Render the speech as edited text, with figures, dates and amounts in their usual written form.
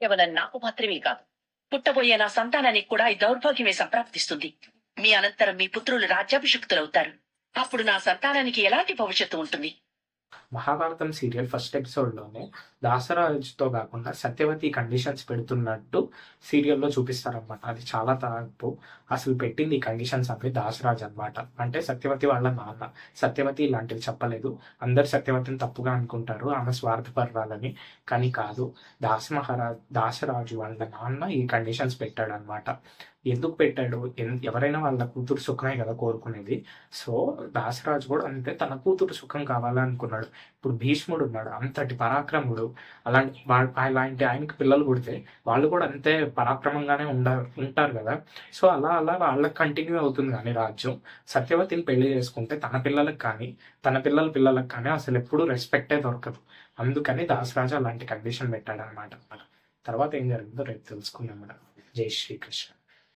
కేవలం నాకు మాత్రమే కాదు, పుట్టబోయే నా సంతానానికి కూడా ఈ దౌర్భాగ్యమే సంప్రాప్తిస్తుంది. మీ అనంతరం మీ పుత్రులు రాజ్యాభిషిక్తులవుతారు. అప్పుడు నా సంతానానికి ఎలాంటి భవిష్యత్తు ఉంటుంది? మహాభారతం సీరియల్ ఫస్ట్ ఎపిసోడ్లోనే దాసరాజుతో కాకుండా సత్యవతి కండిషన్స్ పెడుతున్నట్టు సీరియల్లో చూపిస్తారనమాట. అది చాలా తప్పు. అసలు పెట్టింది ఈ కండిషన్స్ అవి దాసరాజు అనమాట. అంటే సత్యవతి వాళ్ళ నాన్న. సత్యవతి ఇలాంటివి చెప్పలేదు. అందరు సత్యవతిని తప్పుగా అనుకుంటారు, ఆమె స్వార్థపరాలని. కానీ కాదు, దాసరాజు వాళ్ళ నాన్న ఈ కండిషన్స్ పెట్టాడు అనమాట. ఎందుకు పెట్టాడు? ఎవరైనా వాళ్ళ కూతురు సుఖమే కదా కోరుకునేది. సో దాసరాజు కూడా అంతే, తన కూతురు సుఖం కావాలనుకున్నాడు. ఇప్పుడు భీష్ముడు ఉన్నాడు, అంతటి పరాక్రముడు. అలాంటి ఆయనకి పిల్లలు పుడితే వాళ్ళు కూడా అంతే పరాక్రమంగానే ఉంటారు కదా. సో అలా అలా వాళ్ళకి కంటిన్యూ అవుతుంది. కానీ రాజ్యం సత్యవతిని పెళ్లి చేసుకుంటే తన పిల్లలకు కానీ తన పిల్లలకు కానీ అసలు ఎప్పుడూ రెస్పెక్టే దొరకదు. అందుకని దాసరాజు అలాంటి కండిషన్ పెట్టాడు అనమాట. తర్వాత ఏం జరిగిందో రేపు తెలుసుకుందాం. జై శ్రీకృష్ణ.